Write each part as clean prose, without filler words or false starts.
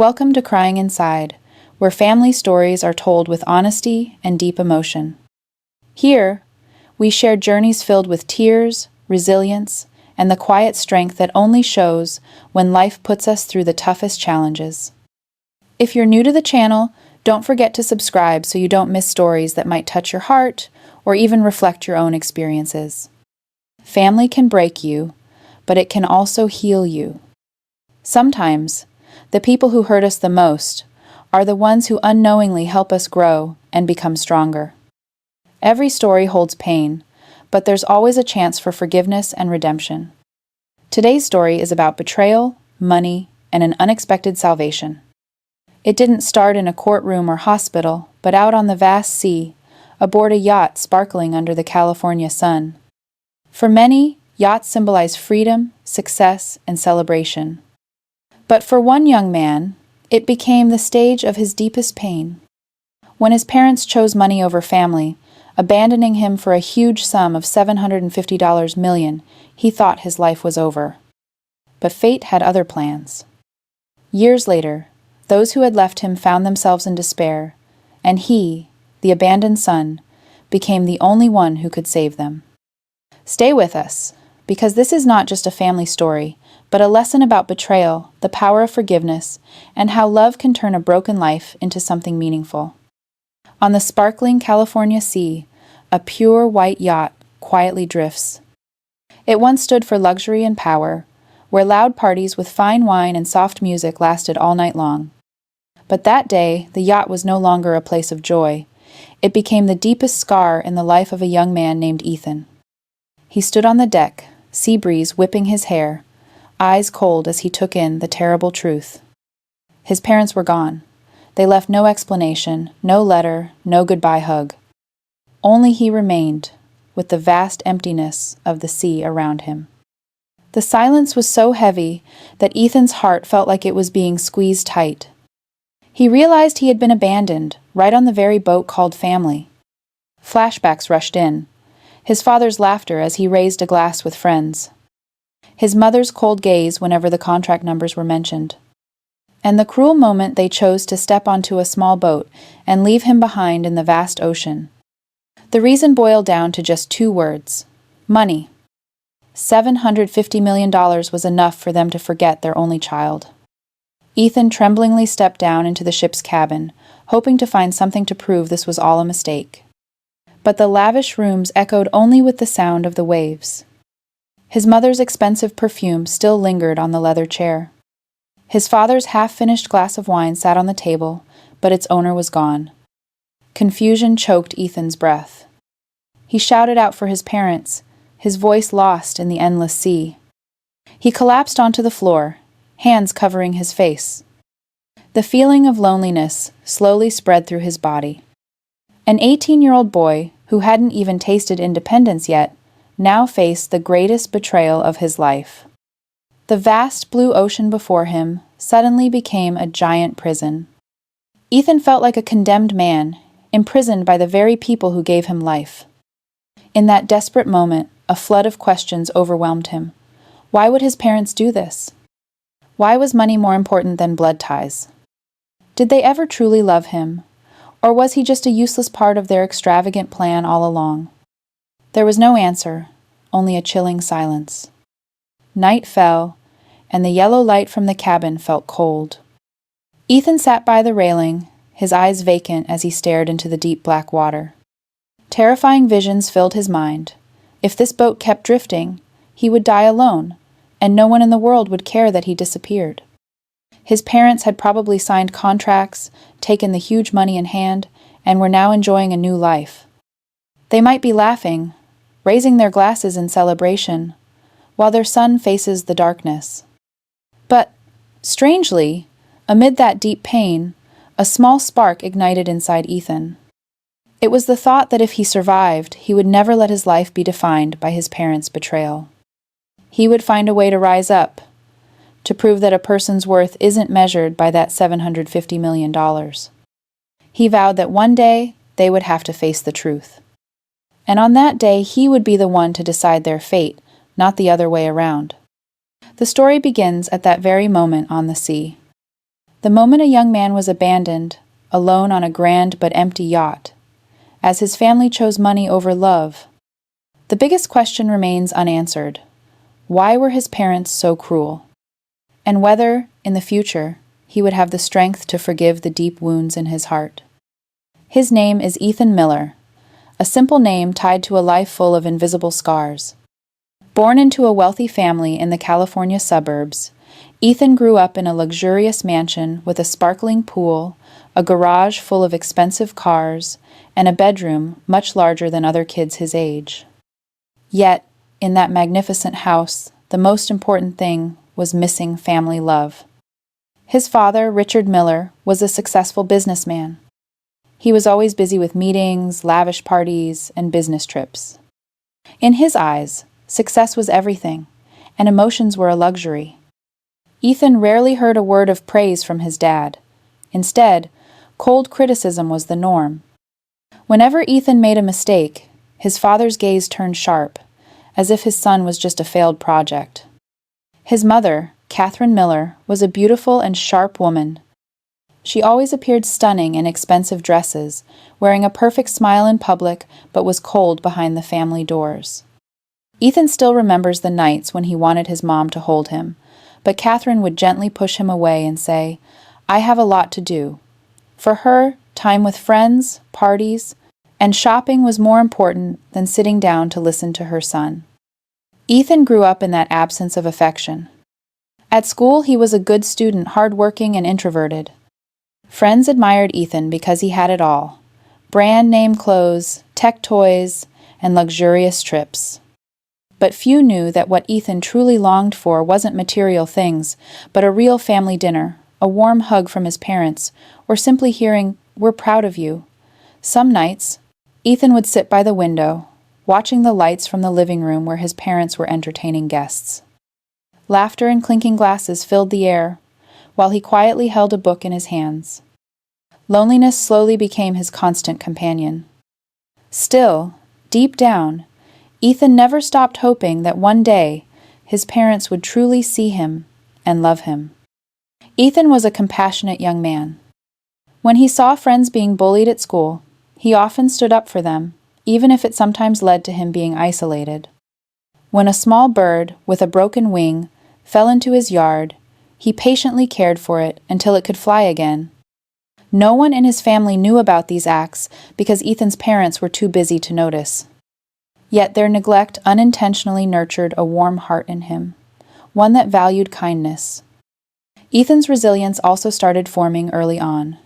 Welcome to Crying Inside, where family stories are told with honesty and deep emotion. Here, we share journeys filled with tears, resilience, and the quiet strength that only shows when life puts us through the toughest challenges. If you're new to the channel, don't forget to subscribe so you don't miss stories that might touch your heart or even reflect your own experiences. Family can break you, but it can also heal you. Sometimes, the people who hurt us the most are the ones who unknowingly help us grow and become stronger. Every story holds pain, but there's always a chance for forgiveness and redemption. Today's story is about betrayal, money, and an unexpected salvation. It didn't start in a courtroom or hospital, but out on the vast sea, aboard a yacht sparkling under the California sun. For many, yachts symbolize freedom, success, and celebration. But for one young man, it became the stage of his deepest pain. When his parents chose money over family, abandoning him for a huge sum of $750 million, he thought his life was over. But fate had other plans. Years later, those who had left him found themselves in despair, and he, the abandoned son, became the only one who could save them. Stay with us, because this is not just a family story, but a lesson about betrayal, the power of forgiveness, and how love can turn a broken life into something meaningful. On the sparkling California sea, a pure white yacht quietly drifts. It once stood for luxury and power, where loud parties with fine wine and soft music lasted all night long. But that day, the yacht was no longer a place of joy. It became the deepest scar in the life of a young man named Ethan. He stood on the deck, sea breeze whipping his hair, eyes cold as he took in the terrible truth. His parents were gone. They left no explanation, no letter, no goodbye hug. Only he remained, with the vast emptiness of the sea around him. The silence was so heavy that Ethan's heart felt like it was being squeezed tight. He realized he had been abandoned, right on the very boat called family. Flashbacks rushed in. His father's laughter as he raised a glass with friends. His mother's cold gaze whenever the contract numbers were mentioned. And the cruel moment they chose to step onto a small boat and leave him behind in the vast ocean. The reason boiled down to just two words: money. $750 million was enough for them to forget their only child. Ethan tremblingly stepped down into the ship's cabin, hoping to find something to prove this was all a mistake. But the lavish rooms echoed only with the sound of the waves. His mother's expensive perfume still lingered on the leather chair. His father's half-finished glass of wine sat on the table, but its owner was gone. Confusion choked Ethan's breath. He shouted out for his parents, his voice lost in the endless sea. He collapsed onto the floor, hands covering his face. The feeling of loneliness slowly spread through his body. An 18-year-old boy, who hadn't even tasted independence yet, now faced the greatest betrayal of his life. The vast blue ocean before him suddenly became a giant prison. Ethan felt like a condemned man, imprisoned by the very people who gave him life. In that desperate moment, a flood of questions overwhelmed him. Why would his parents do this? Why was money more important than blood ties? Did they ever truly love him? Or was he just a useless part of their extravagant plan all along? There was no answer, only a chilling silence. Night fell, and the yellow light from the cabin felt cold. Ethan sat by the railing, his eyes vacant as he stared into the deep black water. Terrifying visions filled his mind. If this boat kept drifting, he would die alone, and no one in the world would care that he disappeared. His parents had probably signed contracts, taken the huge money in hand, and were now enjoying a new life. They might be laughing, raising their glasses in celebration, while their son faces the darkness. But, strangely, amid that deep pain, a small spark ignited inside Ethan. It was the thought that if he survived, he would never let his life be defined by his parents' betrayal. He would find a way to rise up, to prove that a person's worth isn't measured by that $750 million. He vowed that one day they would have to face the truth. And on that day, he would be the one to decide their fate, not the other way around. The story begins at that very moment on the sea. The moment a young man was abandoned, alone on a grand but empty yacht, as his family chose money over love, the biggest question remains unanswered. Why were his parents so cruel? And whether, in the future, he would have the strength to forgive the deep wounds in his heart. His name is Ethan Miller, a simple name tied to a life full of invisible scars. Born into a wealthy family in the California suburbs, Ethan grew up in a luxurious mansion with a sparkling pool, a garage full of expensive cars, and a bedroom much larger than other kids his age. Yet, in that magnificent house, the most important thing was missing family love. His father, Richard Miller, was a successful businessman. He was always busy with meetings, lavish parties, and business trips. In his eyes, success was everything, and emotions were a luxury. Ethan rarely heard a word of praise from his dad. Instead, cold criticism was the norm. Whenever Ethan made a mistake, his father's gaze turned sharp, as if his son was just a failed project. His mother, Catherine Miller, was a beautiful and sharp woman. She always appeared stunning in expensive dresses, wearing a perfect smile in public, but was cold behind the family doors. Ethan still remembers the nights when he wanted his mom to hold him, but Catherine would gently push him away and say, "I have a lot to do." For her, time with friends, parties, and shopping was more important than sitting down to listen to her son. Ethan grew up in that absence of affection. At school, he was a good student, hardworking and introverted. Friends admired Ethan because he had it all: brand name clothes, tech toys, and luxurious trips. But few knew that what Ethan truly longed for wasn't material things, but a real family dinner, a warm hug from his parents, or simply hearing, "We're proud of you." Some nights, Ethan would sit by the window, watching the lights from the living room where his parents were entertaining guests. Laughter and clinking glasses filled the air, while he quietly held a book in his hands. Loneliness slowly became his constant companion. Still, deep down, Ethan never stopped hoping that one day his parents would truly see him and love him. Ethan was a compassionate young man. When he saw friends being bullied at school, he often stood up for them, even if it sometimes led to him being isolated. When a small bird with a broken wing fell into his yard, he patiently cared for it until it could fly again. No one in his family knew about these acts because Ethan's parents were too busy to notice. Yet their neglect unintentionally nurtured a warm heart in him, one that valued kindness. Ethan's resilience also started forming early on.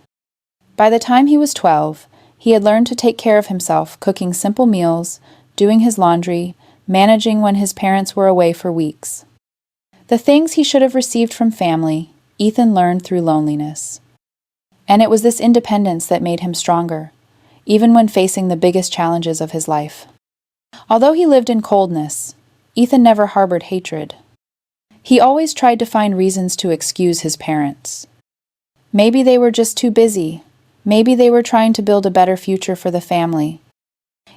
By the time he was 12, he had learned to take care of himself, cooking simple meals, doing his laundry, managing when his parents were away for weeks. The things he should have received from family, Ethan learned through loneliness. And it was this independence that made him stronger, even when facing the biggest challenges of his life. Although he lived in coldness, Ethan never harbored hatred. He always tried to find reasons to excuse his parents. Maybe they were just too busy. Maybe they were trying to build a better future for the family.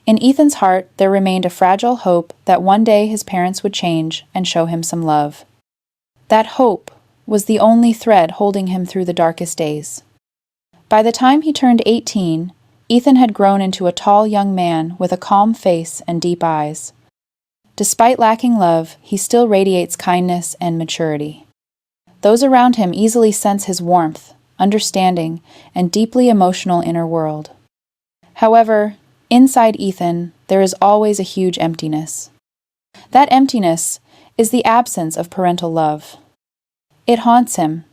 In Ethan's heart, there remained a fragile hope that one day his parents would change and show him some love. That hope was the only thread holding him through the darkest days. By the time he turned 18, Ethan had grown into a tall young man with a calm face and deep eyes. Despite lacking love, he still radiates kindness and maturity. Those around him easily sense his warmth, understanding, and deeply emotional inner world. However, inside Ethan, there is always a huge emptiness. That emptiness is the absence of parental love. It haunts him,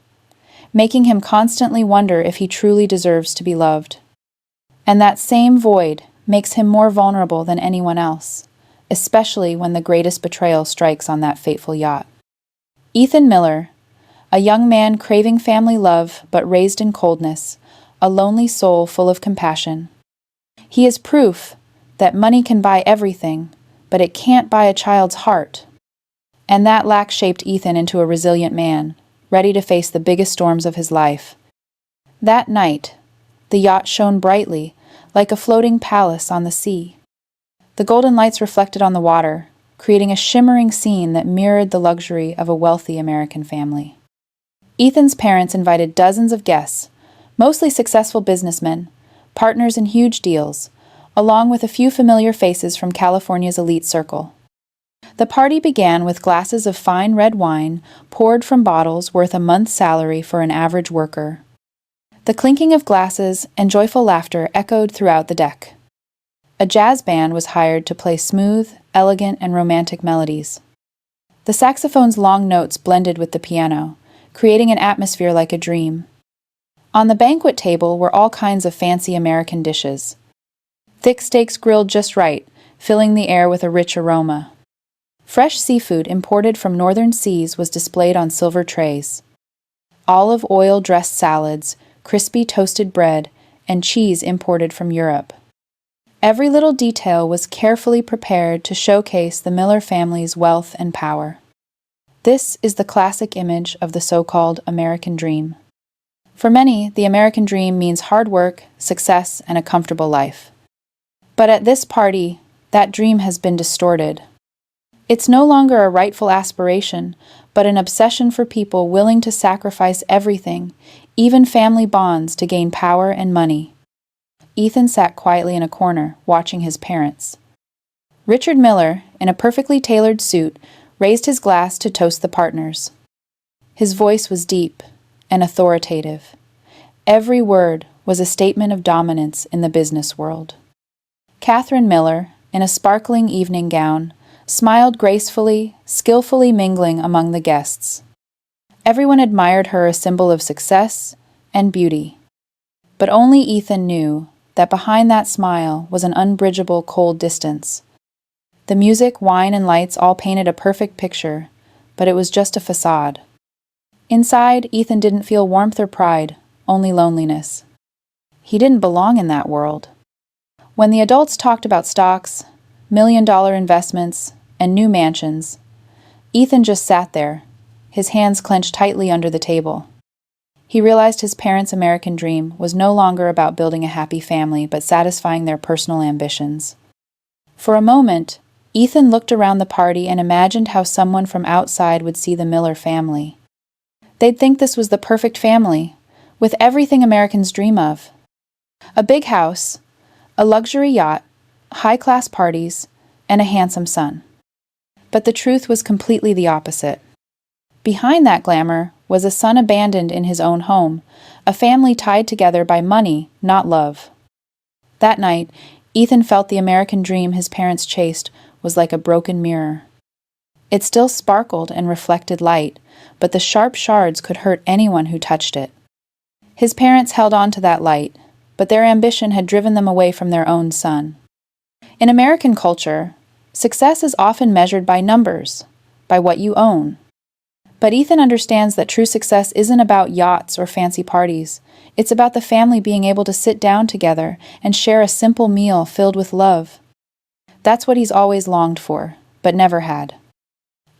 making him constantly wonder if he truly deserves to be loved. And that same void makes him more vulnerable than anyone else, especially when the greatest betrayal strikes on that fateful yacht. Ethan Miller, a young man craving family love but raised in coldness, a lonely soul full of compassion. He is proof that money can buy everything, but it can't buy a child's heart. And that lack shaped Ethan into a resilient man, ready to face the biggest storms of his life. That night, the yacht shone brightly, like a floating palace on the sea. The golden lights reflected on the water, creating a shimmering scene that mirrored the luxury of a wealthy American family. Ethan's parents invited dozens of guests, mostly successful businessmen, partners in huge deals, along with a few familiar faces from California's elite circle. The party began with glasses of fine red wine poured from bottles worth a month's salary for an average worker. The clinking of glasses and joyful laughter echoed throughout the deck. A jazz band was hired to play smooth, elegant, and romantic melodies. The saxophone's long notes blended with the piano, creating an atmosphere like a dream. On the banquet table were all kinds of fancy American dishes. Thick steaks grilled just right, filling the air with a rich aroma. Fresh seafood imported from northern seas was displayed on silver trays. Olive oil-dressed salads, crispy toasted bread, and cheese imported from Europe. Every little detail was carefully prepared to showcase the Miller family's wealth and power. This is the classic image of the so-called American dream. For many, the American dream means hard work, success, and a comfortable life. But at this party, that dream has been distorted. It's no longer a rightful aspiration, but an obsession for people willing to sacrifice everything, even family bonds, to gain power and money. Ethan sat quietly in a corner, watching his parents. Richard Miller, in a perfectly tailored suit, raised his glass to toast the partners. His voice was deep and authoritative. Every word was a statement of dominance in the business world. Catherine Miller, in a sparkling evening gown, smiled gracefully, skillfully mingling among the guests. Everyone admired her, a symbol of success and beauty. But only Ethan knew that behind that smile was an unbridgeable cold distance. The music, wine, and lights all painted a perfect picture, but it was just a facade. Inside, Ethan didn't feel warmth or pride, only loneliness. He didn't belong in that world. When the adults talked about stocks, million-dollar investments, and new mansions, Ethan just sat there, his hands clenched tightly under the table. He realized his parents' American dream was no longer about building a happy family, but satisfying their personal ambitions. For a moment, Ethan looked around the party and imagined how someone from outside would see the Miller family. They'd think this was the perfect family, with everything Americans dream of. A big house, a luxury yacht, high-class parties, and a handsome son. But the truth was completely the opposite. Behind that glamour was a son abandoned in his own home, a family tied together by money, not love. That night, Ethan felt the American dream his parents chased was like a broken mirror. It still sparkled and reflected light, but the sharp shards could hurt anyone who touched it. His parents held on to that light, but their ambition had driven them away from their own son. In American culture, success is often measured by numbers, by what you own. But Ethan understands that true success isn't about yachts or fancy parties. It's about the family being able to sit down together and share a simple meal filled with love. That's what he's always longed for, but never had.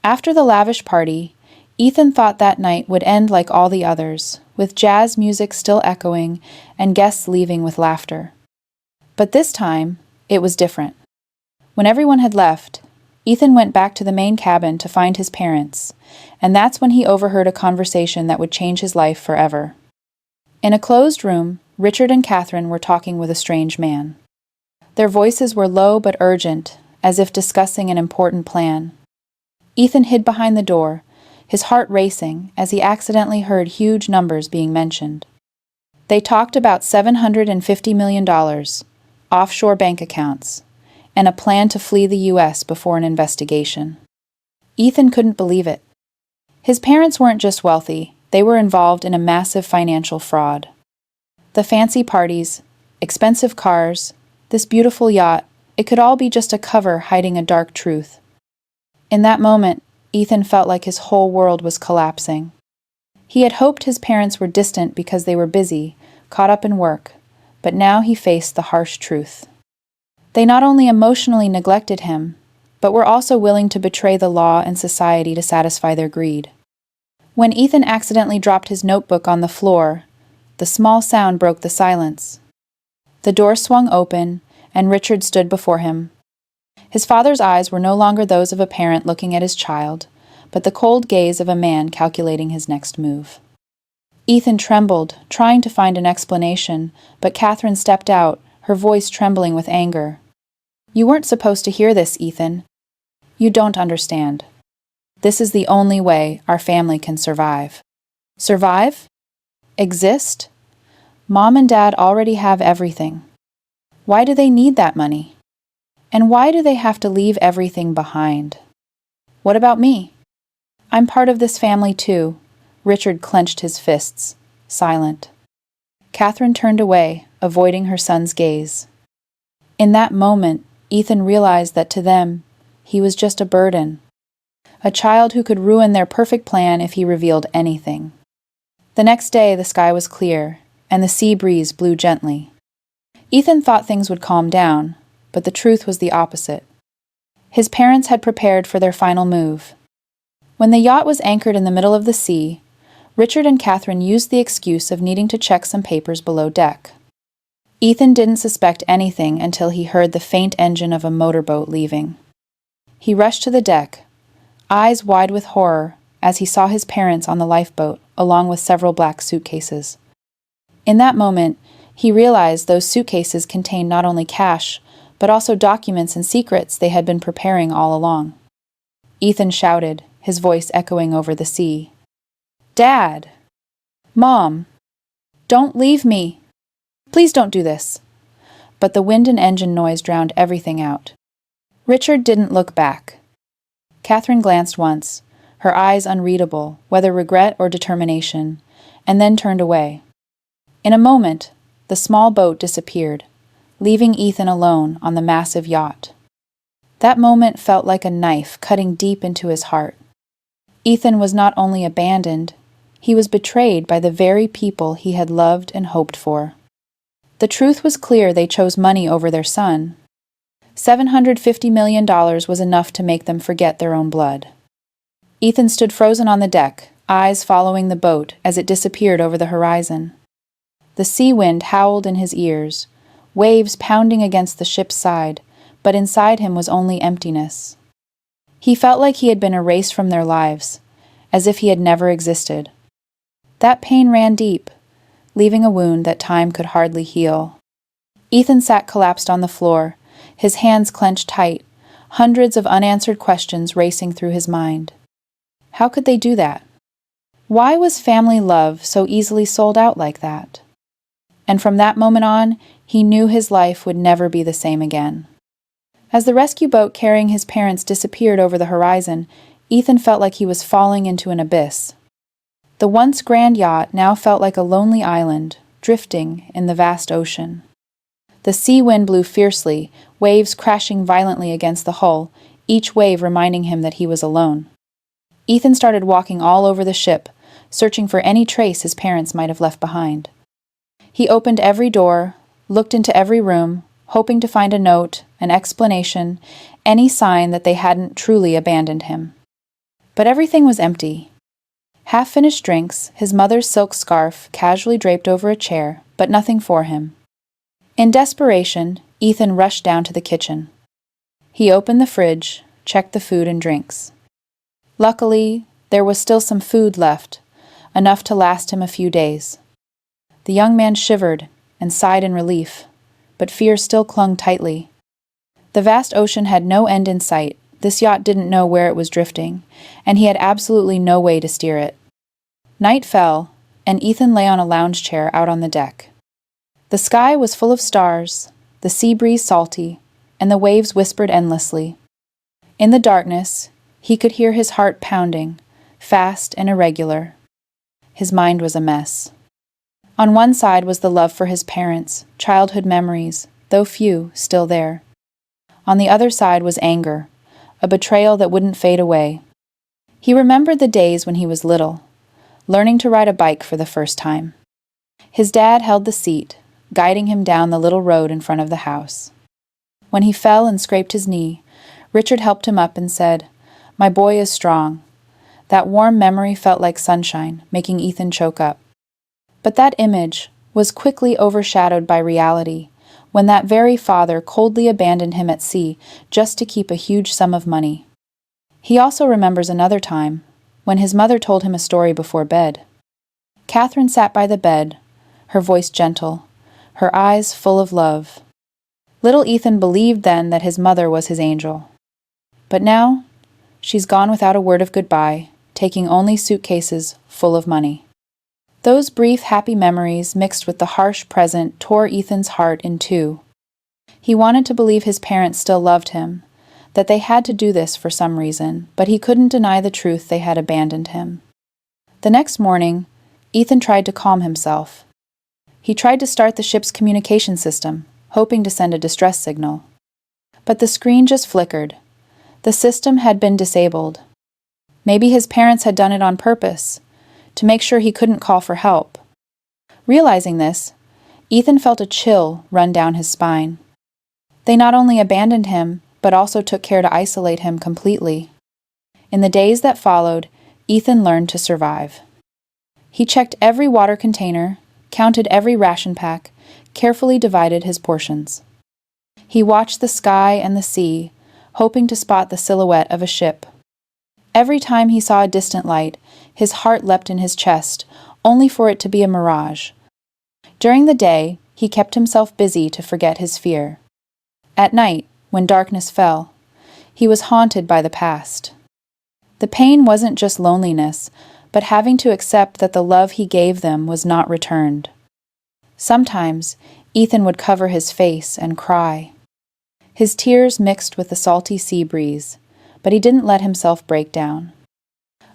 After the lavish party, Ethan thought that night would end like all the others, with jazz music still echoing and guests leaving with laughter. But this time, it was different. When everyone had left, Ethan went back to the main cabin to find his parents, and that's when he overheard a conversation that would change his life forever. In a closed room, Richard and Catherine were talking with a strange man. Their voices were low but urgent, as if discussing an important plan. Ethan hid behind the door, his heart racing as he accidentally heard huge numbers being mentioned. They talked about $750 million, offshore bank accounts, and a plan to flee the U.S. before an investigation. Ethan couldn't believe it. His parents weren't just wealthy, they were involved in a massive financial fraud. The fancy parties, expensive cars, this beautiful yacht, it could all be just a cover hiding a dark truth. In that moment, Ethan felt like his whole world was collapsing. He had hoped his parents were distant because they were busy, caught up in work, but now he faced the harsh truth. They not only emotionally neglected him, but were also willing to betray the law and society to satisfy their greed. When Ethan accidentally dropped his notebook on the floor, the small sound broke the silence. The door swung open, and Richard stood before him. His father's eyes were no longer those of a parent looking at his child, but the cold gaze of a man calculating his next move. Ethan trembled, trying to find an explanation, but Catherine stepped out, her voice trembling with anger. "You weren't supposed to hear this, Ethan. You don't understand. This is the only way our family can survive." Survive? Exist? Mom and Dad already have everything. Why do they need that money? And why do they have to leave everything behind? What about me? I'm part of this family too. Richard clenched his fists, silent. Catherine turned away, avoiding her son's gaze. In that moment, Ethan realized that to them, he was just a burden. A child who could ruin their perfect plan if he revealed anything. The next day, the sky was clear, and the sea breeze blew gently. Ethan thought things would calm down, but the truth was the opposite. His parents had prepared for their final move. When the yacht was anchored in the middle of the sea, Richard and Catherine used the excuse of needing to check some papers below deck. Ethan didn't suspect anything until he heard the faint engine of a motorboat leaving. He rushed to the deck, eyes wide with horror as he saw his parents on the lifeboat, along with several black suitcases. In that moment, he realized those suitcases contained not only cash, but also documents and secrets they had been preparing all along. Ethan shouted, his voice echoing over the sea. "Dad! Mom! Don't leave me! Please don't do this!" But the wind and engine noise drowned everything out. Richard didn't look back. Catherine glanced once, her eyes unreadable, whether regret or determination, and then turned away. In a moment, the small boat disappeared, leaving Ethan alone on the massive yacht. That moment felt like a knife cutting deep into his heart. Ethan was not only abandoned, he was betrayed by the very people he had loved and hoped for. The truth was clear: they chose money over their son. $750 million was enough to make them forget their own blood. Ethan stood frozen on the deck, eyes following the boat as it disappeared over the horizon. The sea wind howled in his ears, waves pounding against the ship's side, but inside him was only emptiness. He felt like he had been erased from their lives, as if he had never existed. That pain ran deep, leaving a wound that time could hardly heal. Ethan sat collapsed on the floor, his hands clenched tight, hundreds of unanswered questions racing through his mind. How could they do that? Why was family love so easily sold out like that? And from that moment on, he knew his life would never be the same again. As the rescue boat carrying his parents disappeared over the horizon, Ethan felt like he was falling into an abyss. The once grand yacht now felt like a lonely island, drifting in the vast ocean. The sea wind blew fiercely, waves crashing violently against the hull, each wave reminding him that he was alone. Ethan started walking all over the ship, searching for any trace his parents might have left behind. He opened every door, looked into every room, hoping to find a note, an explanation, any sign that they hadn't truly abandoned him. But everything was empty. Half-finished drinks, his mother's silk scarf casually draped over a chair, but nothing for him. In desperation, Ethan rushed down to the kitchen. He opened the fridge, checked the food and drinks. Luckily, there was still some food left, enough to last him a few days. The young man shivered and sighed in relief, but fear still clung tightly. The vast ocean had no end in sight. This yacht didn't know where it was drifting, and he had absolutely no way to steer it. Night fell, and Ethan lay on a lounge chair out on the deck. The sky was full of stars, the sea breeze salty, and the waves whispered endlessly. In the darkness, he could hear his heart pounding, fast and irregular. His mind was a mess. On one side was the love for his parents, childhood memories, though few, still there. On the other side was anger, a betrayal that wouldn't fade away. He remembered the days when he was little, learning to ride a bike for the first time. His dad held the seat, guiding him down the little road in front of the house. When he fell and scraped his knee, Richard helped him up and said, "My boy is strong." That warm memory felt like sunshine, making Ethan choke up. But that image was quickly overshadowed by reality, when that very father coldly abandoned him at sea just to keep a huge sum of money. He also remembers another time, when his mother told him a story before bed. Catherine sat by the bed, her voice gentle, her eyes full of love. Little Ethan believed then that his mother was his angel. But now, she's gone without a word of goodbye, taking only suitcases full of money. Those brief, happy memories mixed with the harsh present tore Ethan's heart in two. He wanted to believe his parents still loved him, that they had to do this for some reason, but he couldn't deny the truth they had abandoned him. The next morning, Ethan tried to calm himself. He tried to start the ship's communication system, hoping to send a distress signal. But the screen just flickered. The system had been disabled. Maybe his parents had done it on purpose, to make sure he couldn't call for help. Realizing this, Ethan felt a chill run down his spine. They not only abandoned him, but also took care to isolate him completely. In the days that followed, Ethan learned to survive. He checked every water container, counted every ration pack, carefully divided his portions. He watched the sky and the sea, hoping to spot the silhouette of a ship. Every time he saw a distant light, his heart leapt in his chest, only for it to be a mirage. During the day, he kept himself busy to forget his fear. At night, when darkness fell, he was haunted by the past. The pain wasn't just loneliness, but having to accept that the love he gave them was not returned. Sometimes, Ethan would cover his face and cry. His tears mixed with the salty sea breeze, but he didn't let himself break down.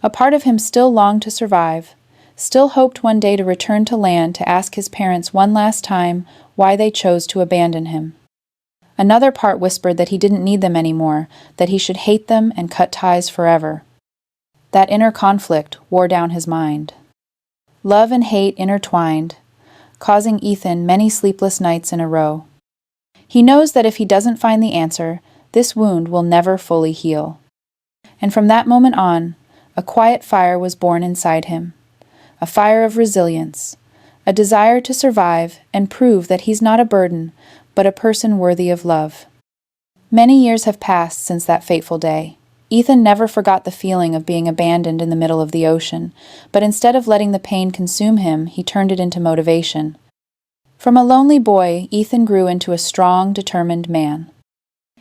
A part of him still longed to survive, still hoped one day to return to land to ask his parents one last time why they chose to abandon him. Another part whispered that he didn't need them anymore, that he should hate them and cut ties forever. That inner conflict wore down his mind. Love and hate intertwined, causing Ethan many sleepless nights in a row. He knows that if he doesn't find the answer, this wound will never fully heal. And from that moment on, a quiet fire was born inside him, a fire of resilience, a desire to survive and prove that he's not a burden, but a person worthy of love. Many years have passed since that fateful day. Ethan never forgot the feeling of being abandoned in the middle of the ocean, but instead of letting the pain consume him, he turned it into motivation. From a lonely boy, Ethan grew into a strong, determined man.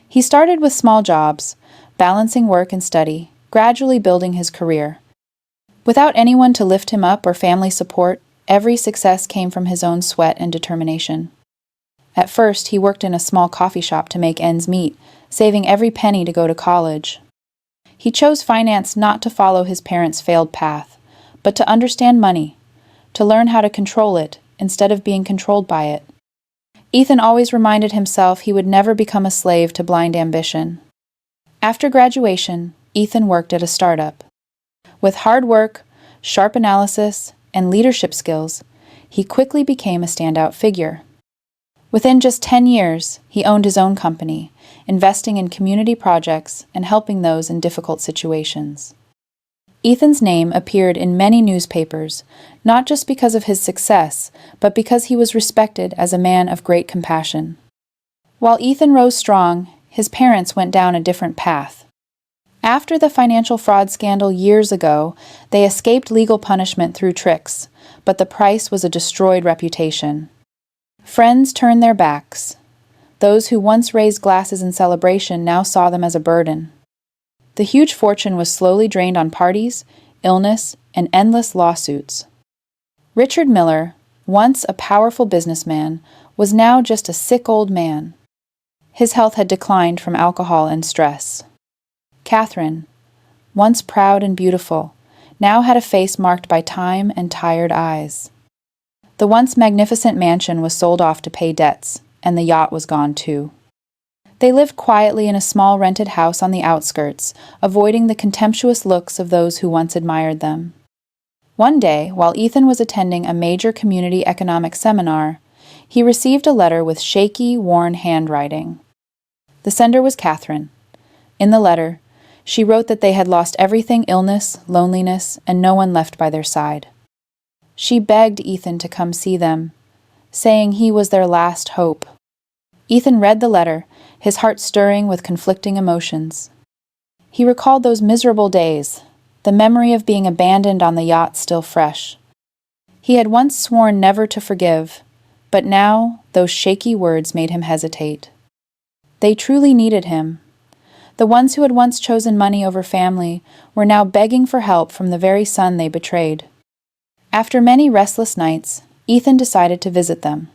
He started with small jobs, balancing work and study, gradually building his career. Without anyone to lift him up or family support, every success came from his own sweat and determination. At first, he worked in a small coffee shop to make ends meet, saving every penny to go to college. He chose finance not to follow his parents' failed path, but to understand money, to learn how to control it instead of being controlled by it. Ethan always reminded himself he would never become a slave to blind ambition. After graduation, Ethan worked at a startup. With hard work, sharp analysis, and leadership skills, he quickly became a standout figure. Within just 10 years, he owned his own company, investing in community projects and helping those in difficult situations. Ethan's name appeared in many newspapers, not just because of his success, but because he was respected as a man of great compassion. While Ethan rose strong, his parents went down a different path. After the financial fraud scandal years ago, they escaped legal punishment through tricks, but the price was a destroyed reputation. Friends turned their backs. Those who once raised glasses in celebration now saw them as a burden. The huge fortune was slowly drained on parties, illness, and endless lawsuits. Richard Miller, once a powerful businessman, was now just a sick old man. His health had declined from alcohol and stress. Catherine, once proud and beautiful, now had a face marked by time and tired eyes. The once magnificent mansion was sold off to pay debts, and the yacht was gone too. They lived quietly in a small rented house on the outskirts, avoiding the contemptuous looks of those who once admired them. One day, while Ethan was attending a major community economics seminar, he received a letter with shaky, worn handwriting. The sender was Catherine. In the letter, she wrote that they had lost everything: illness, loneliness, and no one left by their side. She begged Ethan to come see them, saying he was their last hope. Ethan read the letter, his heart stirring with conflicting emotions. He recalled those miserable days, the memory of being abandoned on the yacht still fresh. He had once sworn never to forgive, but now those shaky words made him hesitate. They truly needed him. The ones who had once chosen money over family were now begging for help from the very son they betrayed. After many restless nights, Ethan decided to visit them.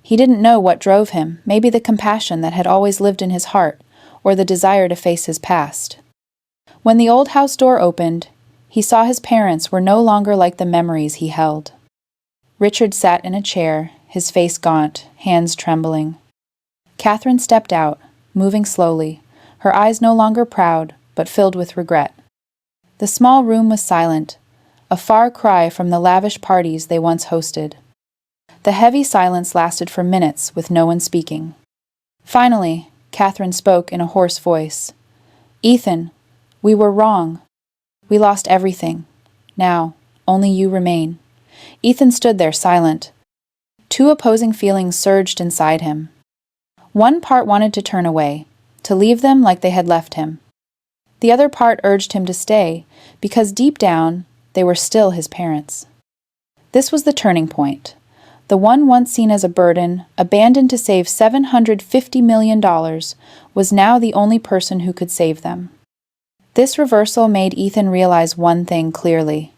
He didn't know what drove him, maybe the compassion that had always lived in his heart, or the desire to face his past. When the old house door opened, he saw his parents were no longer like the memories he held. Richard sat in a chair, his face gaunt, hands trembling. Catherine stepped out, moving slowly, her eyes no longer proud, but filled with regret. The small room was silent, a far cry from the lavish parties they once hosted. The heavy silence lasted for minutes with no one speaking. Finally, Catherine spoke in a hoarse voice. "Ethan, we were wrong. We lost everything. Now, only you remain." Ethan stood there silent. Two opposing feelings surged inside him. One part wanted to turn away, to leave them like they had left him. The other part urged him to stay, because deep down, they were still his parents. This was the turning point. The one once seen as a burden, abandoned to save $750 million, was now the only person who could save them. This reversal made Ethan realize one thing clearly.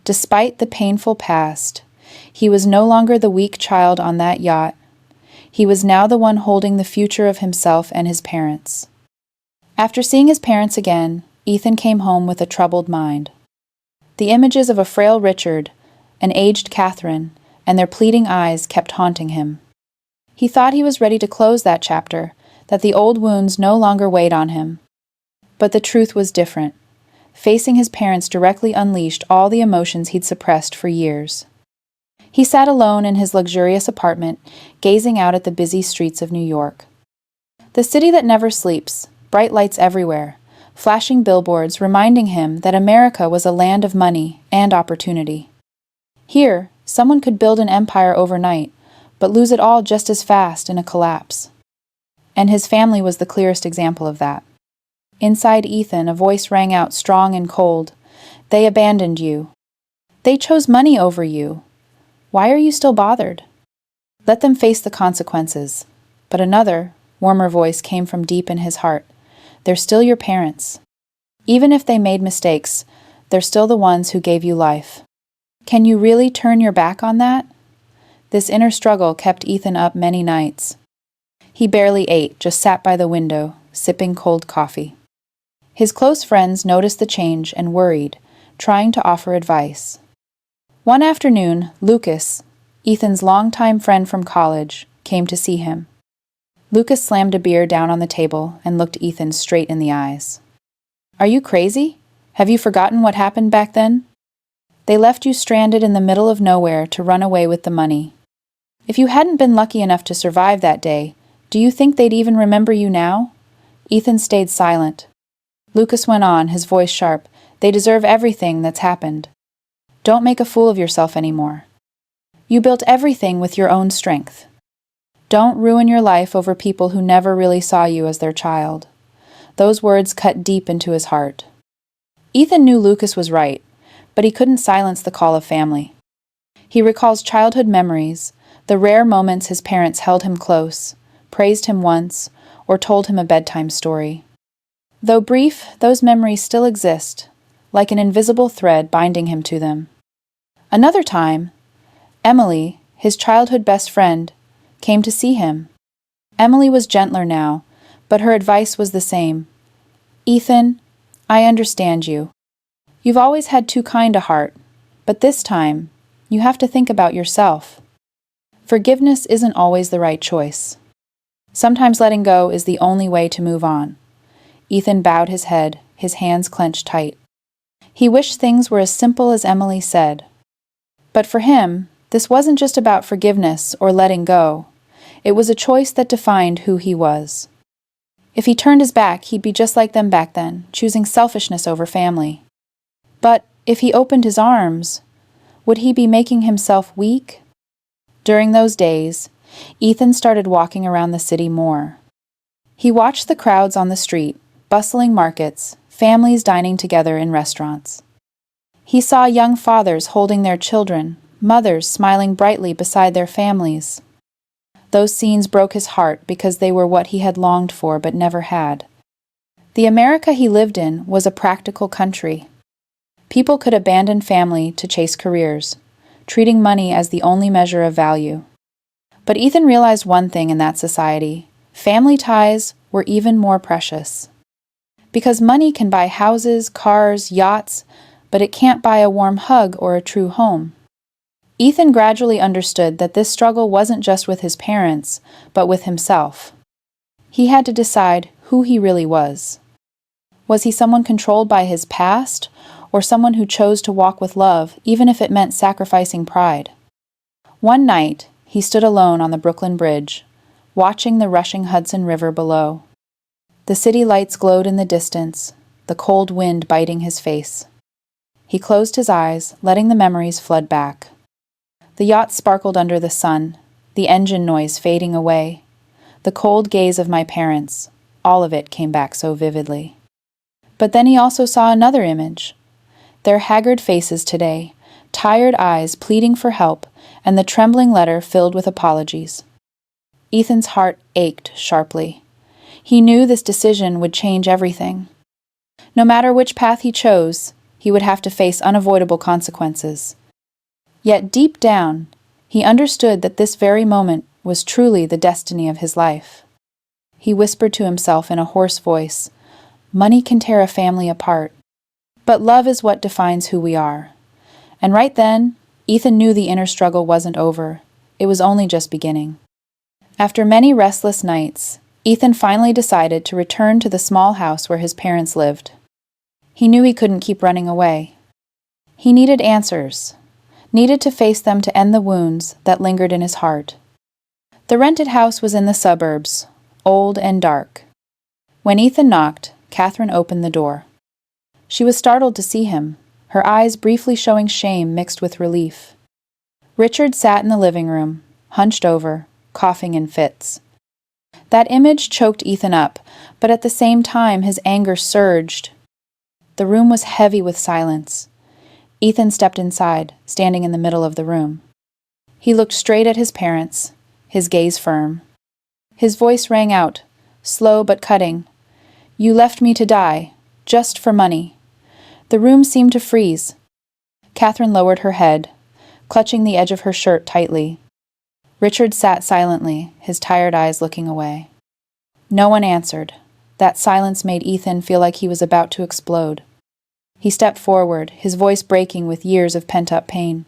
Despite the painful past, he was no longer the weak child on that yacht. He was now the one holding the future of himself and his parents. After seeing his parents again, Ethan came home with a troubled mind. The images of a frail Richard, an aged Catherine, and their pleading eyes kept haunting him. He thought he was ready to close that chapter, that the old wounds no longer weighed on him. But the truth was different. Facing his parents directly unleashed all the emotions he'd suppressed for years. He sat alone in his luxurious apartment, gazing out at the busy streets of New York. The city that never sleeps, bright lights everywhere, flashing billboards reminding him that America was a land of money and opportunity. Here, someone could build an empire overnight, but lose it all just as fast in a collapse. And his family was the clearest example of that. Inside Ethan, a voice rang out strong and cold. "They abandoned you. They chose money over you. Why are you still bothered? Let them face the consequences." But another, warmer voice came from deep in his heart. "They're still your parents. Even if they made mistakes, they're still the ones who gave you life. Can you really turn your back on that?" This inner struggle kept Ethan up many nights. He barely ate, just sat by the window, sipping cold coffee. His close friends noticed the change and worried, trying to offer advice. One afternoon, Lucas, Ethan's longtime friend from college, came to see him. Lucas slammed a beer down on the table and looked Ethan straight in the eyes. "Are you crazy? Have you forgotten what happened back then? They left you stranded in the middle of nowhere to run away with the money. If you hadn't been lucky enough to survive that day, do you think they'd even remember you now?" Ethan stayed silent. Lucas went on, his voice sharp. "They deserve everything that's happened. Don't make a fool of yourself anymore. You built everything with your own strength. Don't ruin your life over people who never really saw you as their child." Those words cut deep into his heart. Ethan knew Lucas was right, but he couldn't silence the call of family. He recalls childhood memories, the rare moments his parents held him close, praised him once, or told him a bedtime story. Though brief, those memories still exist, like an invisible thread binding him to them. Another time, Emily, his childhood best friend, came to see him. Emily was gentler now, but her advice was the same. "Ethan, I understand you. You've always had too kind a heart, but this time, you have to think about yourself. Forgiveness isn't always the right choice. Sometimes letting go is the only way to move on." Ethan bowed his head, his hands clenched tight. He wished things were as simple as Emily said. But for him, this wasn't just about forgiveness or letting go. It was a choice that defined who he was. If he turned his back, he'd be just like them back then, choosing selfishness over family. But if he opened his arms, would he be making himself weak? During those days, Ethan started walking around the city more. He watched the crowds on the street, bustling markets, families dining together in restaurants. He saw young fathers holding their children, mothers smiling brightly beside their families. Those scenes broke his heart because they were what he had longed for but never had. The America he lived in was a practical country. People could abandon family to chase careers, treating money as the only measure of value. But Ethan realized one thing in that society: family ties were even more precious. Because money can buy houses, cars, yachts, but it can't buy a warm hug or a true home. Ethan gradually understood that this struggle wasn't just with his parents, but with himself. He had to decide who he really was. Was he someone controlled by his past, or someone who chose to walk with love, even if it meant sacrificing pride? One night, he stood alone on the Brooklyn Bridge, watching the rushing Hudson River below. The city lights glowed in the distance, the cold wind biting his face. He closed his eyes, letting the memories flood back. The yacht sparkled under the sun, the engine noise fading away. The cold gaze of my parents, all of it came back so vividly. But then he also saw another image. Their haggard faces today, tired eyes pleading for help, and the trembling letter filled with apologies. Ethan's heart ached sharply. He knew this decision would change everything. No matter which path he chose, he would have to face unavoidable consequences. Yet deep down, he understood that this very moment was truly the destiny of his life. He whispered to himself in a hoarse voice, "Money can tear a family apart, but love is what defines who we are." And right then, Ethan knew the inner struggle wasn't over. It was only just beginning. After many restless nights, Ethan finally decided to return to the small house where his parents lived. He knew he couldn't keep running away. He needed answers, needed to face them to end the wounds that lingered in his heart. The rented house was in the suburbs, old and dark. When Ethan knocked, Catherine opened the door. She was startled to see him, her eyes briefly showing shame mixed with relief. Richard sat in the living room, hunched over, coughing in fits. That image choked Ethan up, but at the same time his anger surged. The room was heavy with silence. Ethan stepped inside, standing in the middle of the room. He looked straight at his parents, his gaze firm. His voice rang out, slow but cutting. "You left me to die, just for money." The room seemed to freeze. Catherine lowered her head, clutching the edge of her shirt tightly. Richard sat silently, his tired eyes looking away. No one answered. That silence made Ethan feel like he was about to explode. He stepped forward, his voice breaking with years of pent-up pain.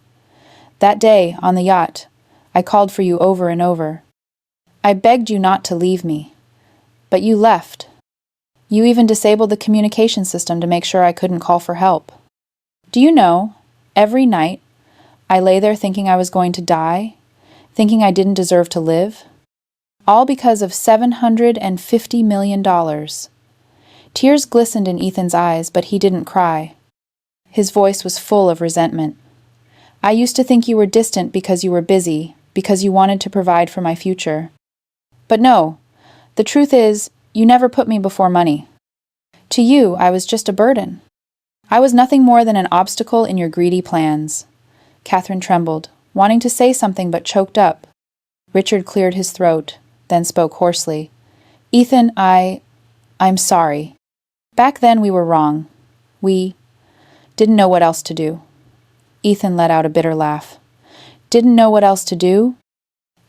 "That day, on the yacht, I called for you over and over. I begged you not to leave me. But you left. You even disabled the communication system to make sure I couldn't call for help. Do you know, every night, I lay there thinking I was going to die, thinking I didn't deserve to live? All because of $750 million. Tears glistened in Ethan's eyes, but he didn't cry. His voice was full of resentment. "I used to think you were distant because you were busy, because you wanted to provide for my future. But no, the truth is, you never put me before money. To you, I was just a burden. I was nothing more than an obstacle in your greedy plans." Catherine trembled, wanting to say something but choked up. Richard cleared his throat, then spoke hoarsely. "Ethan, I'm sorry. Back then we were wrong. We didn't know what else to do." Ethan let out a bitter laugh. "Didn't know what else to do?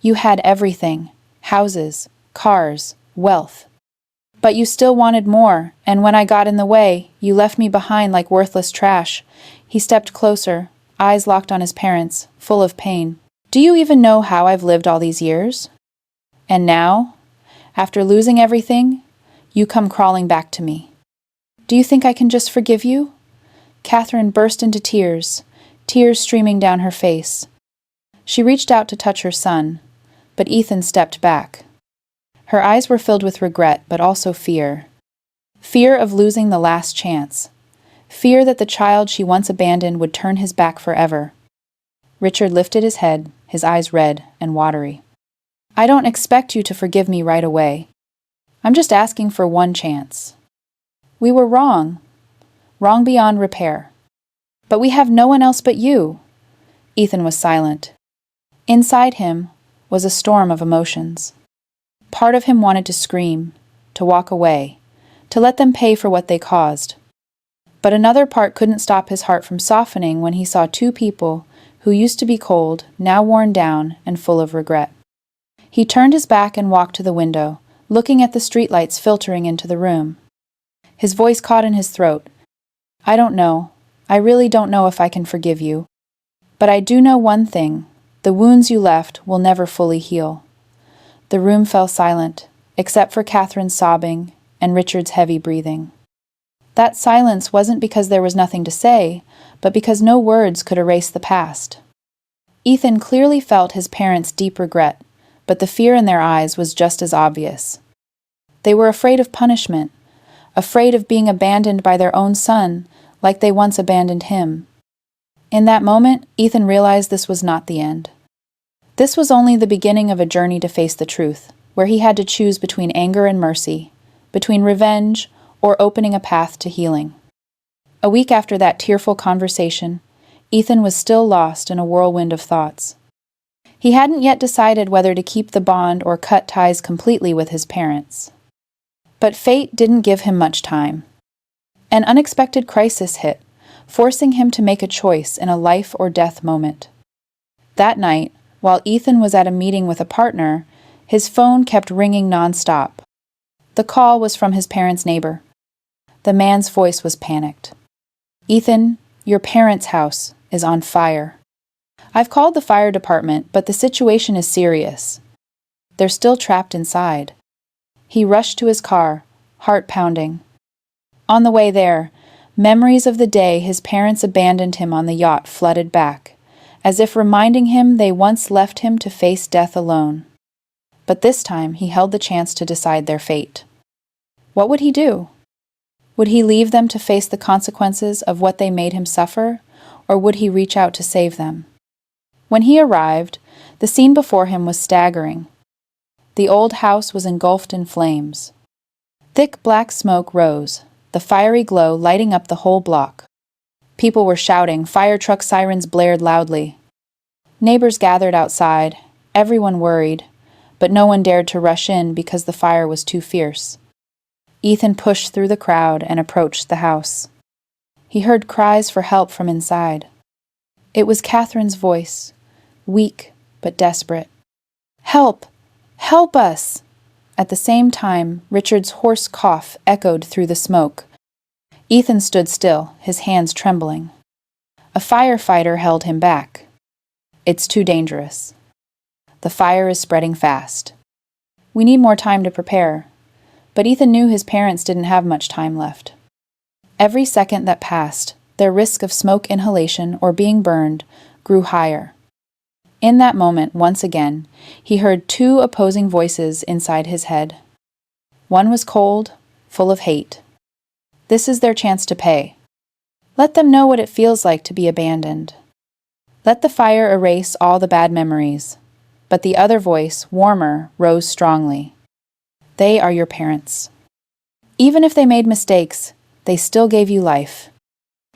You had everything. Houses, cars, wealth. But you still wanted more, and when I got in the way, you left me behind like worthless trash." He stepped closer, eyes locked on his parents, full of pain. "Do you even know how I've lived all these years? And now, after losing everything, you come crawling back to me. Do you think I can just forgive you?" Catherine burst into tears, tears streaming down her face. She reached out to touch her son, but Ethan stepped back. Her eyes were filled with regret, but also fear. Fear of losing the last chance. Fear that the child she once abandoned would turn his back forever. Richard lifted his head, his eyes red and watery. "I don't expect you to forgive me right away. I'm just asking for one chance. We were wrong beyond repair. But we have no one else but you." Ethan was silent. Inside him was a storm of emotions. Part of him wanted to scream, to walk away, to let them pay for what they caused. But another part couldn't stop his heart from softening when he saw two people who used to be cold, now worn down and full of regret. He turned his back and walked to the window, looking at the streetlights filtering into the room. His voice caught in his throat. "I don't know. I really don't know if I can forgive you. But I do know one thing. The wounds you left will never fully heal." The room fell silent, except for Catherine's sobbing and Richard's heavy breathing. That silence wasn't because there was nothing to say, but because no words could erase the past. Ethan clearly felt his parents' deep regret, but the fear in their eyes was just as obvious. They were afraid of punishment, afraid of being abandoned by their own son, like they once abandoned him. In that moment, Ethan realized this was not the end. This was only the beginning of a journey to face the truth, where he had to choose between anger and mercy, between revenge or opening a path to healing. A week after that tearful conversation, Ethan was still lost in a whirlwind of thoughts. He hadn't yet decided whether to keep the bond or cut ties completely with his parents. But fate didn't give him much time. An unexpected crisis hit, forcing him to make a choice in a life or death moment. That night, while Ethan was at a meeting with a partner, his phone kept ringing nonstop. The call was from his parents' neighbor. The man's voice was panicked. "Ethan, your parents' house is on fire. I've called the fire department, but the situation is serious. They're still trapped inside." He rushed to his car, heart pounding. On the way there, memories of the day his parents abandoned him on the yacht flooded back, as if reminding him they once left him to face death alone. But this time he held the chance to decide their fate. What would he do? Would he leave them to face the consequences of what they made him suffer, or would he reach out to save them? When he arrived, the scene before him was staggering. The old house was engulfed in flames. Thick black smoke rose, the fiery glow lighting up the whole block. People were shouting, fire truck sirens blared loudly. Neighbors gathered outside, everyone worried, but no one dared to rush in because the fire was too fierce. Ethan pushed through the crowd and approached the house. He heard cries for help from inside. It was Catherine's voice, weak but desperate. "Help! Help us!" At the same time, Richard's hoarse cough echoed through the smoke. Ethan stood still, his hands trembling. A firefighter held him back. "It's too dangerous. The fire is spreading fast. We need more time to prepare." But Ethan knew his parents didn't have much time left. Every second that passed, their risk of smoke inhalation or being burned grew higher. In that moment, once again, he heard two opposing voices inside his head. One was cold, full of hate. This is their chance to pay. Let them know what it feels like to be abandoned. Let the fire erase all the bad memories. But the other voice, warmer, rose strongly. They are your parents. Even if they made mistakes, they still gave you life.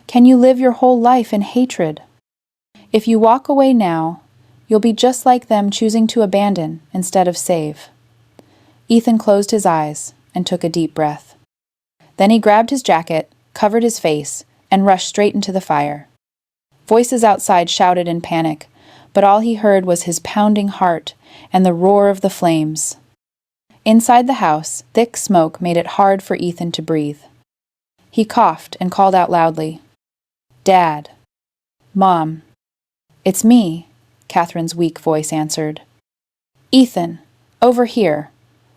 Can you live your whole life in hatred? If you walk away now, you'll be just like them choosing to abandon instead of save. Ethan closed his eyes and took a deep breath. Then he grabbed his jacket, covered his face, and rushed straight into the fire. Voices outside shouted in panic, but all he heard was his pounding heart and the roar of the flames. Inside the house, thick smoke made it hard for Ethan to breathe. He coughed and called out loudly, "Dad! Mom!" "It's me," Catherine's weak voice answered. "Ethan, over here."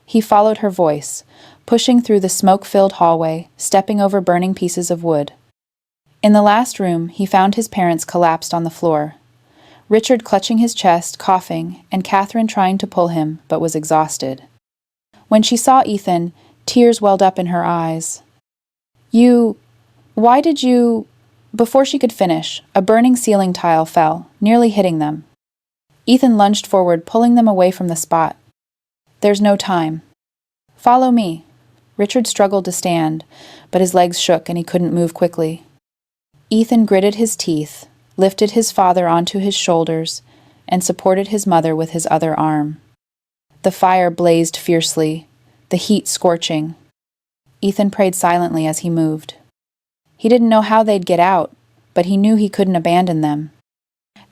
He followed her voice, pushing through the smoke-filled hallway, stepping over burning pieces of wood. In the last room, he found his parents collapsed on the floor. Richard clutching his chest, coughing, and Catherine trying to pull him, but was exhausted. When she saw Ethan, tears welled up in her eyes. Why did you... Before she could finish, a burning ceiling tile fell, nearly hitting them. Ethan lunged forward, pulling them away from the spot. "There's no time." "Follow me." Richard struggled to stand, but his legs shook and he couldn't move quickly. Ethan gritted his teeth, lifted his father onto his shoulders, and supported his mother with his other arm. The fire blazed fiercely, the heat scorching. Ethan prayed silently as he moved. He didn't know how they'd get out, but he knew he couldn't abandon them.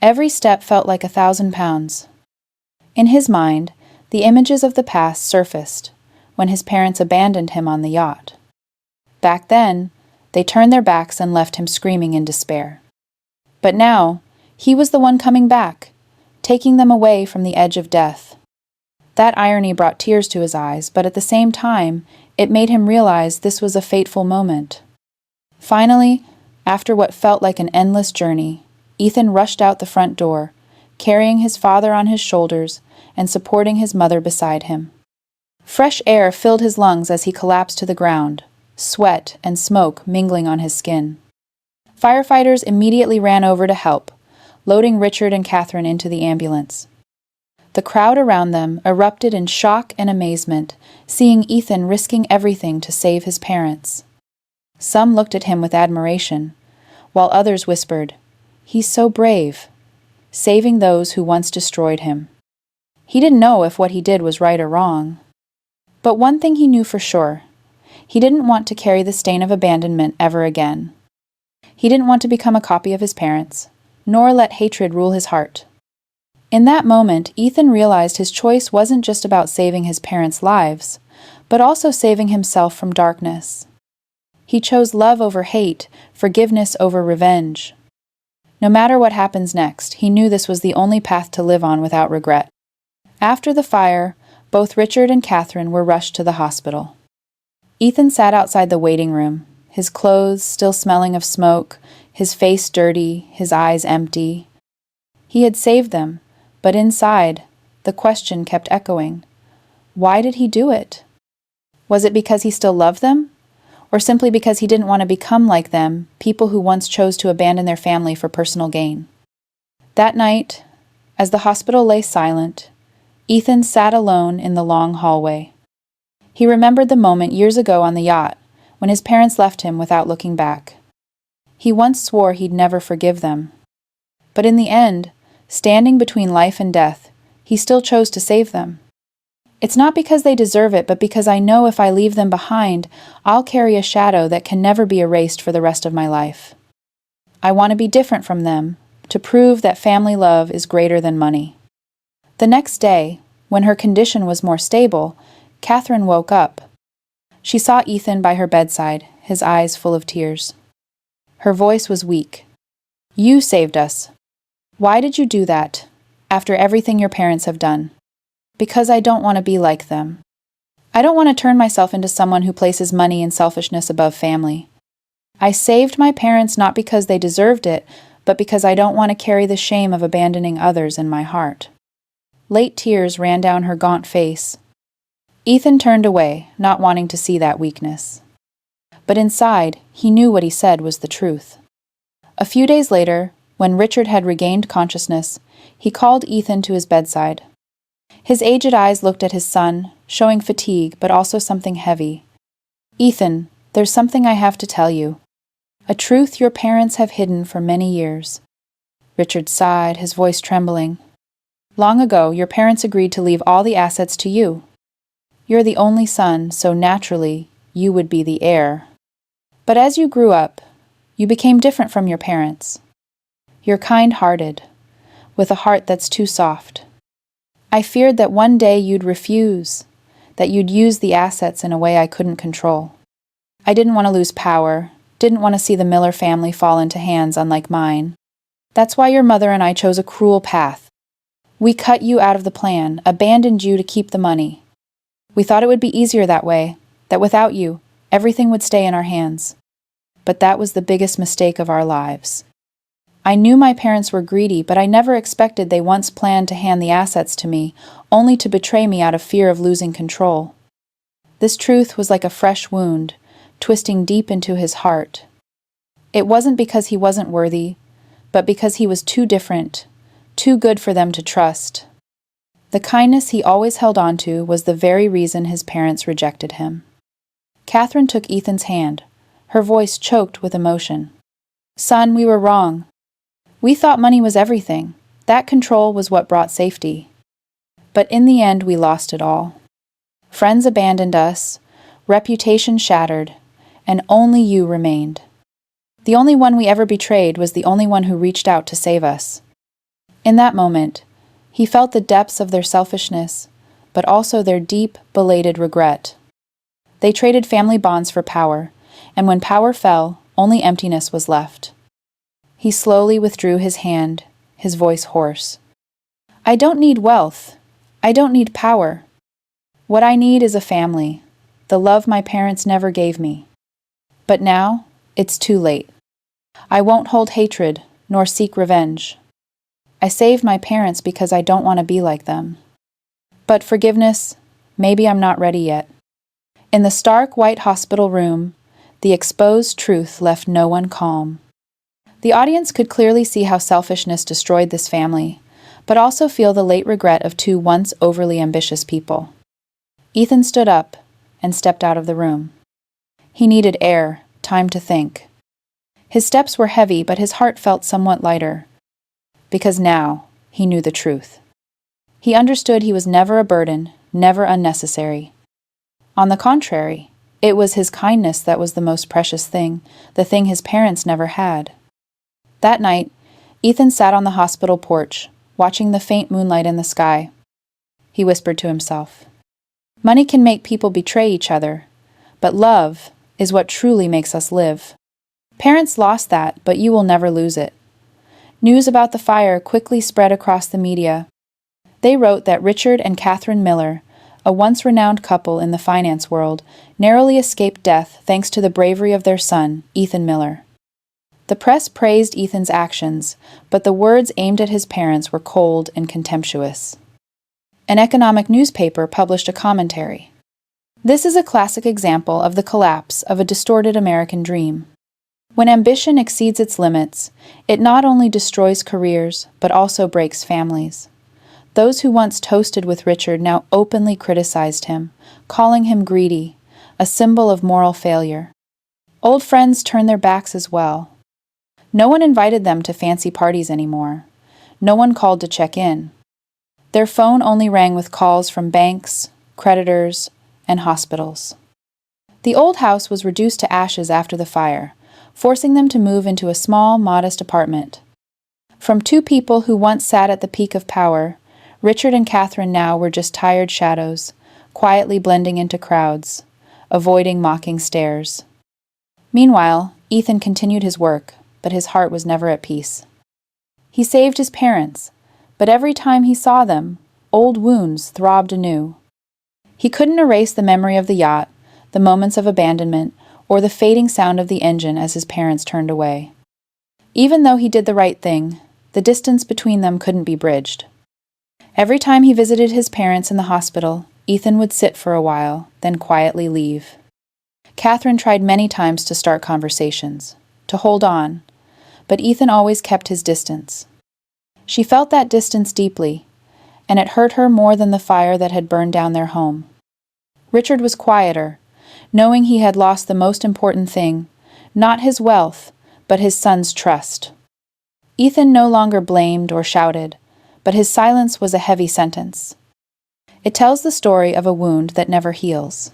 Every step felt like 1,000 pounds. In his mind, the images of the past surfaced when his parents abandoned him on the yacht. Back then, they turned their backs and left him screaming in despair. But now, he was the one coming back, taking them away from the edge of death. That irony brought tears to his eyes, but at the same time, it made him realize this was a fateful moment. Finally, after what felt like an endless journey, Ethan rushed out the front door, carrying his father on his shoulders and supporting his mother beside him. Fresh air filled his lungs as he collapsed to the ground, sweat and smoke mingling on his skin. Firefighters immediately ran over to help, loading Richard and Catherine into the ambulance. The crowd around them erupted in shock and amazement, seeing Ethan risking everything to save his parents. Some looked at him with admiration, while others whispered, "He's so brave," saving those who once destroyed him. He didn't know if what he did was right or wrong. But one thing he knew for sure: he didn't want to carry the stain of abandonment ever again. He didn't want to become a copy of his parents, nor let hatred rule his heart. In that moment, Ethan realized his choice wasn't just about saving his parents' lives, but also saving himself from darkness. He chose love over hate, forgiveness over revenge. No matter what happens next, he knew this was the only path to live on without regret. After the fire, both Richard and Catherine were rushed to the hospital. Ethan sat outside the waiting room, his clothes still smelling of smoke, his face dirty, his eyes empty. He had saved them, but inside, the question kept echoing. Why did he do it? Was it because he still loved them? Or simply because he didn't want to become like them, people who once chose to abandon their family for personal gain? That night, as the hospital lay silent, Ethan sat alone in the long hallway. He remembered the moment years ago on the yacht, when his parents left him without looking back. He once swore he'd never forgive them. But in the end, standing between life and death, he still chose to save them. It's not because they deserve it, but because I know if I leave them behind, I'll carry a shadow that can never be erased for the rest of my life. I want to be different from them, to prove that family love is greater than money. The next day, when her condition was more stable, Catherine woke up. She saw Ethan by her bedside, his eyes full of tears. Her voice was weak. "You saved us. Why did you do that, after everything your parents have done?" "Because I don't want to be like them. I don't want to turn myself into someone who places money and selfishness above family. I saved my parents not because they deserved it, but because I don't want to carry the shame of abandoning others in my heart." Late tears ran down her gaunt face. Ethan turned away, not wanting to see that weakness. But inside, he knew what he said was the truth. A few days later, when Richard had regained consciousness, he called Ethan to his bedside. His aged eyes looked at his son, showing fatigue but also something heavy. "Ethan, there's something I have to tell you. A truth your parents have hidden for many years." Richard sighed, his voice trembling. "Long ago, your parents agreed to leave all the assets to you. You're the only son, so naturally, you would be the heir. But as you grew up, you became different from your parents. You're kind-hearted, with a heart that's too soft. I feared that one day you'd refuse, that you'd use the assets in a way I couldn't control. I didn't want to lose power, didn't want to see the Miller family fall into hands unlike mine. That's why your mother and I chose a cruel path. We cut you out of the plan, abandoned you to keep the money. We thought it would be easier that way, that without you, everything would stay in our hands. But that was the biggest mistake of our lives. I knew my parents were greedy, but I never expected they once planned to hand the assets to me, only to betray me out of fear of losing control. This truth was like a fresh wound, twisting deep into his heart. It wasn't because he wasn't worthy, but because he was too different, too good for them to trust. The kindness he always held on to was the very reason his parents rejected him. Catherine took Ethan's hand, her voice choked with emotion. "Son, we were wrong. We thought money was everything. That control was what brought safety. But in the end, we lost it all. Friends abandoned us, reputation shattered, and only you remained. The only one we ever betrayed was the only one who reached out to save us. In that moment, he felt the depths of their selfishness, but also their deep, belated regret. They traded family bonds for power, and when power fell, only emptiness was left. He slowly withdrew his hand, his voice hoarse. I don't need wealth. I don't need power. What I need is a family, the love my parents never gave me. But now, it's too late. I won't hold hatred, nor seek revenge. I saved my parents because I don't want to be like them. But forgiveness, maybe I'm not ready yet. In the stark white hospital room, the exposed truth left no one calm. The audience could clearly see how selfishness destroyed this family, but also feel the late regret of two once overly ambitious people. Ethan stood up and stepped out of the room. He needed air, time to think. His steps were heavy, but his heart felt somewhat lighter, because now he knew the truth. He understood he was never a burden, never unnecessary. On the contrary, it was his kindness that was the most precious thing, the thing his parents never had. That night, Ethan sat on the hospital porch, watching the faint moonlight in the sky. He whispered to himself, "Money can make people betray each other, but love is what truly makes us live. Parents lost that, but you will never lose it." News about the fire quickly spread across the media. They wrote that Richard and Catherine Miller, a once renowned couple in the finance world, narrowly escaped death thanks to the bravery of their son, Ethan Miller. The press praised Ethan's actions, but the words aimed at his parents were cold and contemptuous. An economic newspaper published a commentary. This is a classic example of the collapse of a distorted American dream. When ambition exceeds its limits, it not only destroys careers, but also breaks families. Those who once toasted with Richard now openly criticized him, calling him greedy, a symbol of moral failure. Old friends turned their backs as well. No one invited them to fancy parties anymore. No one called to check in. Their phone only rang with calls from banks, creditors, and hospitals. The old house was reduced to ashes after the fire, forcing them to move into a small, modest apartment. From two people who once sat at the peak of power, Richard and Catherine now were just tired shadows, quietly blending into crowds, avoiding mocking stares. Meanwhile, Ethan continued his work, but his heart was never at peace. He saved his parents, but every time he saw them, old wounds throbbed anew. He couldn't erase the memory of the yacht, the moments of abandonment, or the fading sound of the engine as his parents turned away. Even though he did the right thing, the distance between them couldn't be bridged. Every time he visited his parents in the hospital, Ethan would sit for a while, then quietly leave. Catherine tried many times to start conversations, to hold on, but Ethan always kept his distance. She felt that distance deeply, and it hurt her more than the fire that had burned down their home. Richard was quieter, knowing he had lost the most important thing, not his wealth, but his son's trust. Ethan no longer blamed or shouted, but his silence was a heavy sentence. It tells the story of a wound that never heals.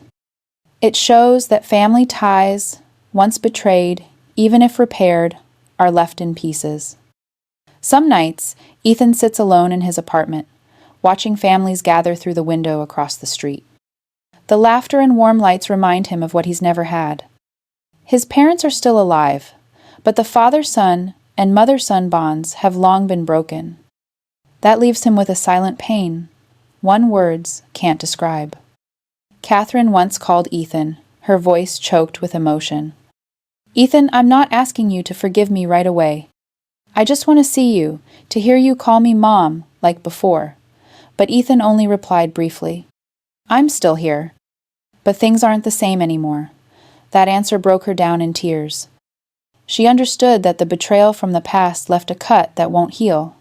It shows that family ties, once betrayed, even if repaired, are left in pieces. Some nights, Ethan sits alone in his apartment, watching families gather through the window across the street. The laughter and warm lights remind him of what he's never had. His parents are still alive, but the father-son and mother-son bonds have long been broken. That leaves him with a silent pain, one words can't describe. Catherine once called Ethan, her voice choked with emotion. "Ethan, I'm not asking you to forgive me right away. I just want to see you, to hear you call me Mom, like before." But Ethan only replied briefly, "I'm still here. But things aren't the same anymore." That answer broke her down in tears. She understood that the betrayal from the past left a cut that won't heal.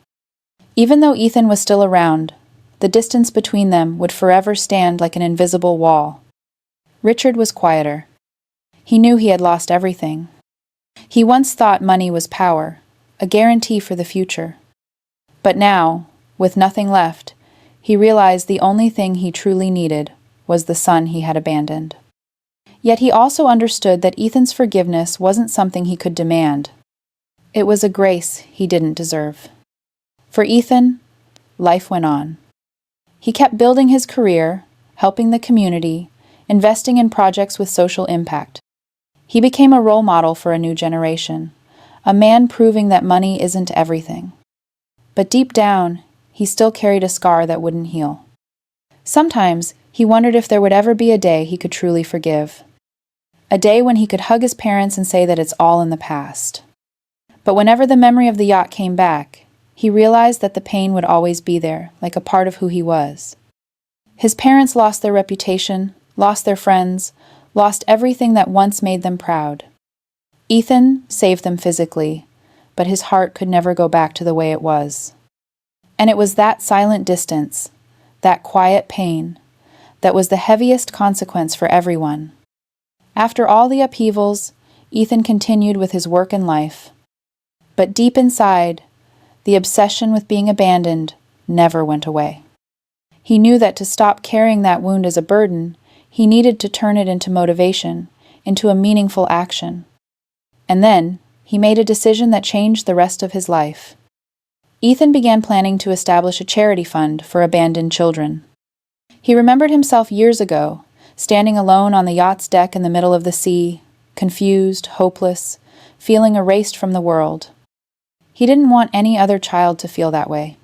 Even though Ethan was still around, the distance between them would forever stand like an invisible wall. Richard was quieter. He knew he had lost everything. He once thought money was power, a guarantee for the future. But now, with nothing left, he realized the only thing he truly needed was the son he had abandoned. Yet he also understood that Ethan's forgiveness wasn't something he could demand. It was a grace he didn't deserve. For Ethan, life went on. He kept building his career, helping the community, investing in projects with social impact. He became a role model for a new generation, a man proving that money isn't everything. But deep down, he still carried a scar that wouldn't heal. Sometimes, he wondered if there would ever be a day he could truly forgive. A day when he could hug his parents and say that it's all in the past. But whenever the memory of the yacht came back, he realized that the pain would always be there, like a part of who he was. His parents lost their reputation, lost their friends, lost everything that once made them proud. Ethan saved them physically, but his heart could never go back to the way it was. And it was that silent distance, that quiet pain, that was the heaviest consequence for everyone. After all the upheavals, Ethan continued with his work and life. But deep inside, the obsession with being abandoned never went away. He knew that to stop carrying that wound as a burden, he needed to turn it into motivation, into a meaningful action. And then, he made a decision that changed the rest of his life. Ethan began planning to establish a charity fund for abandoned children. He remembered himself years ago, standing alone on the yacht's deck in the middle of the sea, confused, hopeless, feeling erased from the world. He didn't want any other child to feel that way.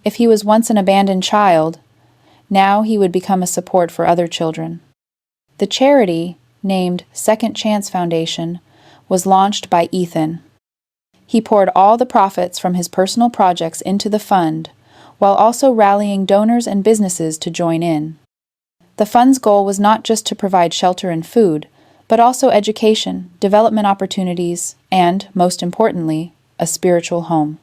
If he was once an abandoned child, now he would become a support for other children. The charity, named Second Chance Foundation, was launched by Ethan. He poured all the profits from his personal projects into the fund, while also rallying donors and businesses to join in. The fund's goal was not just to provide shelter and food, but also education, development opportunities, and, most importantly, a spiritual home.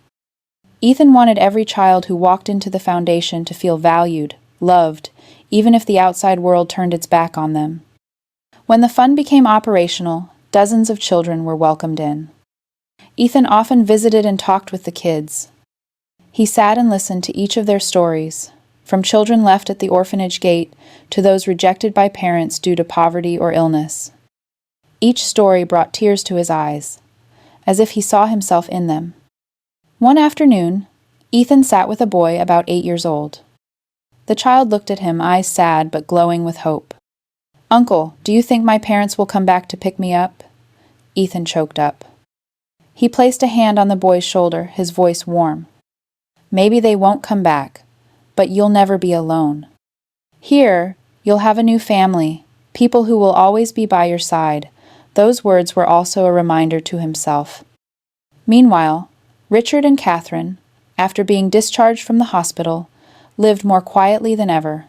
Ethan wanted every child who walked into the foundation to feel valued, loved, even if the outside world turned its back on them. When the fund became operational, dozens of children were welcomed in. Ethan often visited and talked with the kids. He sat and listened to each of their stories, from children left at the orphanage gate to those rejected by parents due to poverty or illness. Each story brought tears to his eyes, as if he saw himself in them. One afternoon, Ethan sat with a boy about 8 years old. The child looked at him, eyes sad but glowing with hope. "Uncle, do you think my parents will come back to pick me up?" Ethan choked up. He placed a hand on the boy's shoulder, his voice warm. "Maybe they won't come back, but you'll never be alone. Here, you'll have a new family, people who will always be by your side." Those words were also a reminder to himself. Meanwhile, Richard and Catherine, after being discharged from the hospital, lived more quietly than ever.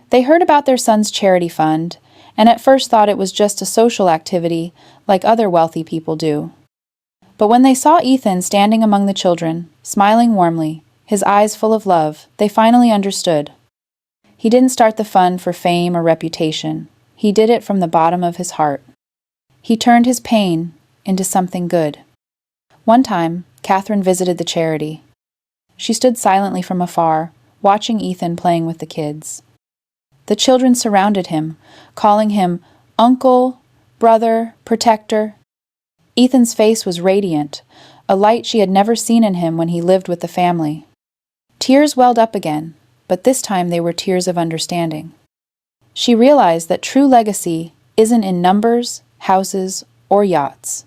They heard about their son's charity fund, and at first thought it was just a social activity like other wealthy people do. But when they saw Ethan standing among the children, smiling warmly, his eyes full of love, they finally understood. He didn't start the fund for fame or reputation. He did it from the bottom of his heart. He turned his pain into something good. One time, Catherine visited the charity. She stood silently from afar, watching Ethan playing with the kids. The children surrounded him, calling him uncle, brother, protector. Ethan's face was radiant, a light she had never seen in him when he lived with the family. Tears welled up again, but this time they were tears of understanding. She realized that true legacy isn't in numbers, houses, or yachts.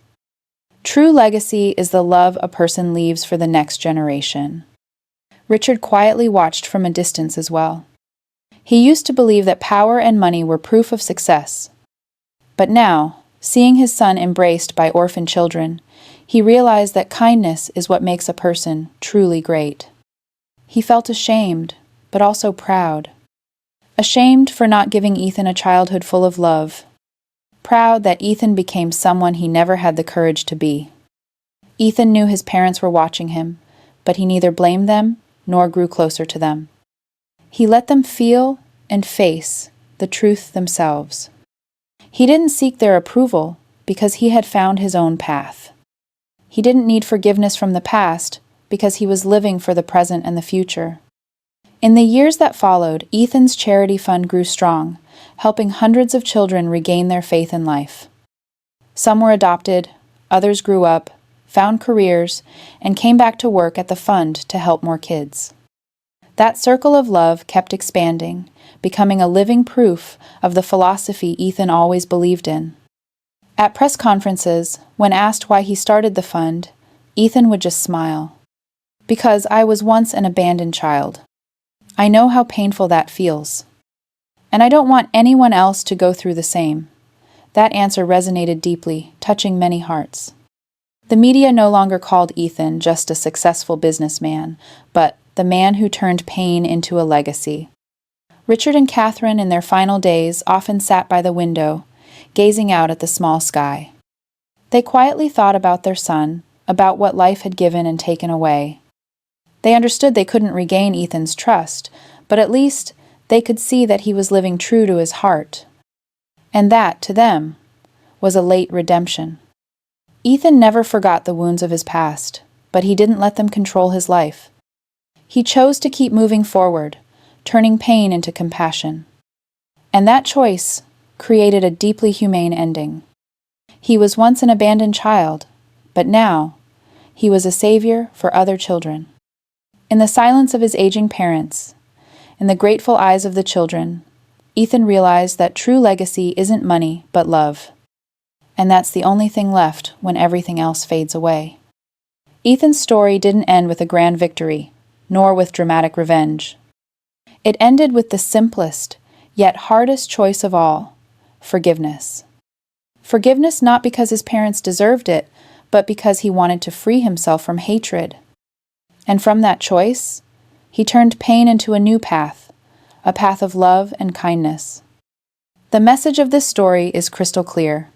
True legacy is the love a person leaves for the next generation. Richard quietly watched from a distance as well. He used to believe that power and money were proof of success. But now, seeing his son embraced by orphan children, he realized that kindness is what makes a person truly great. He felt ashamed, but also proud. Ashamed for not giving Ethan a childhood full of love. Proud that Ethan became someone he never had the courage to be. Ethan knew his parents were watching him, but he neither blamed them nor grew closer to them. He let them feel and face the truth themselves. He didn't seek their approval because he had found his own path. He didn't need forgiveness from the past because he was living for the present and the future. In the years that followed, Ethan's charity fund grew strong, helping hundreds of children regain their faith in life. Some were adopted, others grew up, found careers, and came back to work at the fund to help more kids. That circle of love kept expanding, becoming a living proof of the philosophy Ethan always believed in. At press conferences, when asked why he started the fund, Ethan would just smile. "Because I was once an abandoned child. I know how painful that feels. And I don't want anyone else to go through the same." That answer resonated deeply, touching many hearts. The media no longer called Ethan just a successful businessman, but the man who turned pain into a legacy. Richard and Catherine in their final days often sat by the window, gazing out at the small sky. They quietly thought about their son, about what life had given and taken away. They understood they couldn't regain Ethan's trust, but at least they could see that he was living true to his heart. And that, to them, was a late redemption. Ethan never forgot the wounds of his past, but he didn't let them control his life. He chose to keep moving forward, turning pain into compassion. And that choice created a deeply humane ending. He was once an abandoned child, but now he was a savior for other children. In the silence of his aging parents, in the grateful eyes of the children, Ethan realized that true legacy isn't money, but love. And that's the only thing left when everything else fades away. Ethan's story didn't end with a grand victory, nor with dramatic revenge. It ended with the simplest, yet hardest choice of all: forgiveness. Forgiveness not because his parents deserved it, but because he wanted to free himself from hatred. And from that choice, he turned pain into a new path, a path of love and kindness. The message of this story is crystal clear.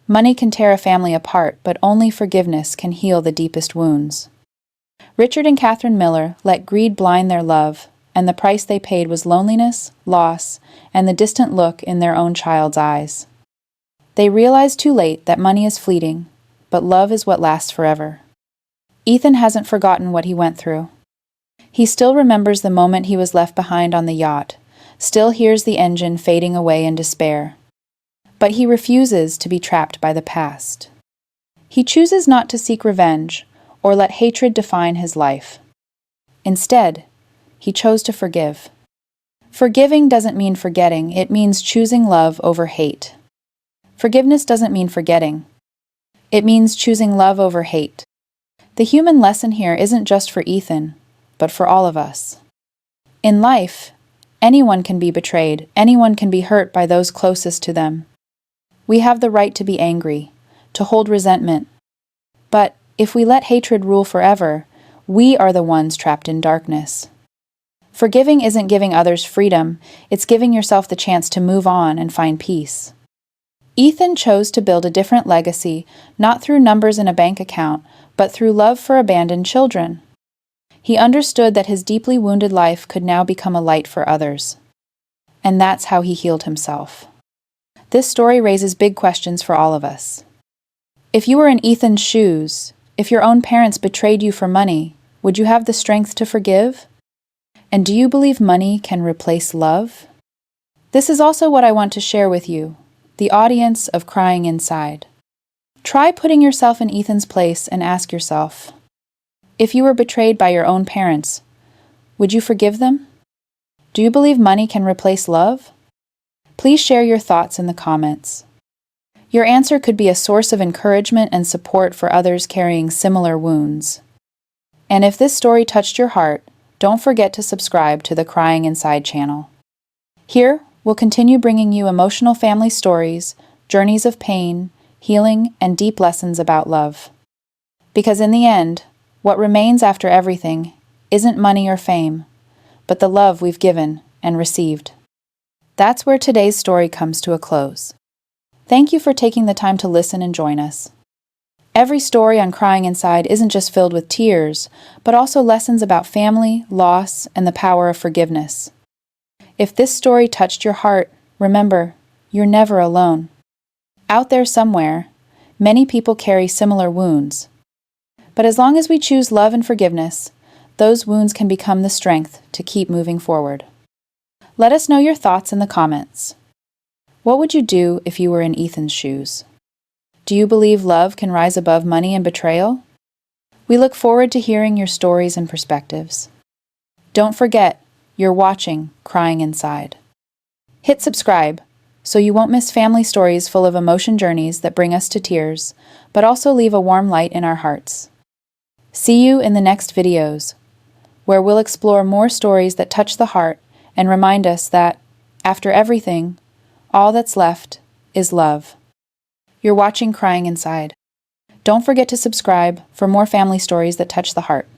Money can tear a family apart, but only forgiveness can heal the deepest wounds. Richard and Catherine Miller let greed blind their love, and the price they paid was loneliness, loss, and the distant look in their own child's eyes. They realized too late that money is fleeting, but love is what lasts forever. Ethan hasn't forgotten what he went through. He still remembers the moment he was left behind on the yacht, still hears the engine fading away in despair. But he refuses to be trapped by the past. He chooses not to seek revenge or let hatred define his life. Instead, he chose to forgive. Forgiving doesn't mean forgetting, it means choosing love over hate. Forgiveness doesn't mean forgetting. It means choosing love over hate. The human lesson here isn't just for Ethan, but for all of us. In life, anyone can be betrayed, anyone can be hurt by those closest to them. We have the right to be angry, to hold resentment. But if we let hatred rule forever, we are the ones trapped in darkness. Forgiving isn't giving others freedom, it's giving yourself the chance to move on and find peace. Ethan chose to build a different legacy, not through numbers in a bank account, but through love for abandoned children. He understood that his deeply wounded life could now become a light for others. And that's how he healed himself. This story raises big questions for all of us. If you were in Ethan's shoes, if your own parents betrayed you for money, would you have the strength to forgive? And do you believe money can replace love? This is also what I want to share with you, the audience of Crying Inside. Try putting yourself in Ethan's place and ask yourself, if you were betrayed by your own parents, would you forgive them? Do you believe money can replace love? Please share your thoughts in the comments. Your answer could be a source of encouragement and support for others carrying similar wounds. And if this story touched your heart, don't forget to subscribe to the Crying Inside channel. Here, we'll continue bringing you emotional family stories, journeys of pain, healing, and deep lessons about love. Because in the end, what remains after everything isn't money or fame, but the love we've given and received. That's where today's story comes to a close. Thank you for taking the time to listen and join us. Every story on Crying Inside isn't just filled with tears, but also lessons about family, loss, and the power of forgiveness. If this story touched your heart, remember, you're never alone. Out there somewhere, many people carry similar wounds, But as long as we choose love and forgiveness, those wounds can become the strength to keep moving forward. Let us know your thoughts in the comments. What would you do if you were in Ethan's shoes? Do you believe love can rise above money and betrayal? We look forward to hearing your stories and perspectives. Don't forget, you're watching Crying Inside. Hit subscribe so you won't miss family stories full of emotion journeys that bring us to tears, but also leave a warm light in our hearts. See you in the next videos, where we'll explore more stories that touch the heart and remind us that, after everything, all that's left is love. You're watching Crying Inside. Don't forget to subscribe for more family stories that touch the heart.